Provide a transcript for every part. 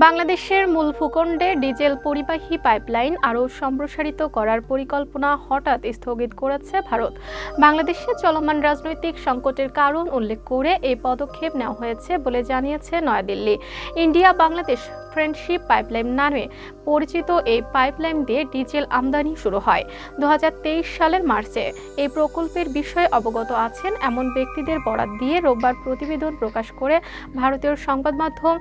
বাংলাদেশের মূল ভূখণ্ডে ডিজেল পরিবাহী পাইপলাইন আরও সম্প্রসারিত করার পরিকল্পনা হঠাৎ স্থগিত করেছে ভারত। বাংলাদেশে চলমান রাজনৈতিক সংকটের কারণ উল্লেখ করে এই পদক্ষেপ নেওয়া হয়েছে বলে জানিয়েছে New Delhi. India Bangladesh friendship pipeline নামে পরিচিত এই পাইপলাইন দিয়ে ডিজেল আমদানি শুরু হয় 2023 সালের মার্চে। এই প্রকল্পের বিষয়ে অবগত আছেন এমন ব্যক্তিদের বরাত দিয়ে রোববার প্রতিবেদন প্রকাশ করে ভারতীয় সংবাদ মাধ্যম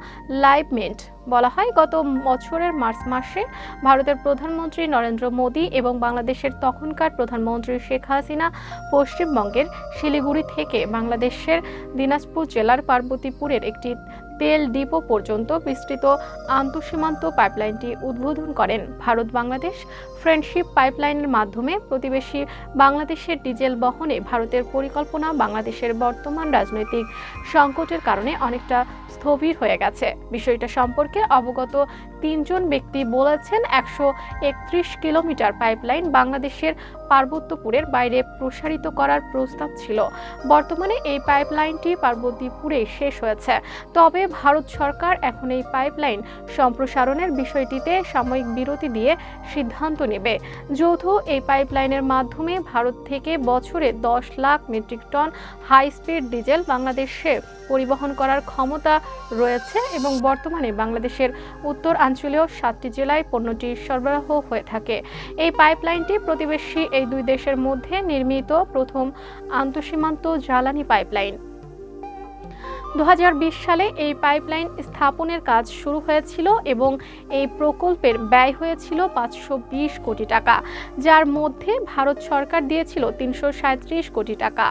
লাইভ মিন্ট বলা হয়, গত বছরের মার্চ মাসে ভারতের প্রধানমন্ত্রী নরেন্দ্র মোদী এবং বাংলাদেশের তখনকার প্রধানমন্ত্রী শেখ হাসিনা পশ্চিমবঙ্গের শিলিগুড়ি থেকে বাংলাদেশের দিনাজপুর জেলার পার্বতীপুরের একটি তেল ডিপো পর্যন্ত বিস্তৃত আন্তঃসীমান্ত পাইপলাইনটি উদ্বোধন করেন। ভারত বাংলাদেশ ফ্রেন্ডশিপ পাইপলাইনের মাধ্যমে প্রতিবেশী বাংলাদেশের ডিজেল বহনে ভারতের পরিকল্পনা বাংলাদেশের বর্তমান রাজনৈতিক সংকটের কারণে অনেকটা স্থবির হয়ে গেছে। বিষয়টা সম্পর্কে অবগত 3 জন ব্যক্তি বলেছেন, 131 কিলোমিটার পাইপলাইন বাংলাদেশের পার্বত্যপুরের বাইরে প্রসারিত করার প্রস্তাব ছিল। বর্তমানে এই পাইপলাইনটি পার্বতীপুরে শেষ হয়েছে। তবে ভারত সরকার এখন এই পাইপলাইন সম্প্রসারণের বিষয়টিতে সাময়িক বিরতি দিয়ে সিদ্ধান্ত নেবে। যৌথ এই পাইপলাইনের মাধ্যমে ভারত থেকে বছরে 10 lakh metric ton high speed diesel বাংলাদেশে পরিবহন করার ক্ষমতা রয়েছে এবং বর্তমানে বাংলাদেশের উত্তরাঞ্চলীয় 7টি জেলায় পণ্যটি সরবরাহ হয়ে থাকে। এই পাইপলাইনটি প্রতিবেশী এই দুই দেশের মধ্যে নির্মিত প্রথম আন্তঃসীমান্ত জ্বালানি পাইপলাইন। 2020 সালে এই পাইপলাইন স্থাপনের কাজ শুরু হয়েছিল এবং এই প্রকল্পের ব্যয় হয়েছিল 520 কোটি টাকা, যার মধ্যে ভারত সরকার দিয়েছিল 337 কোটি টাকা।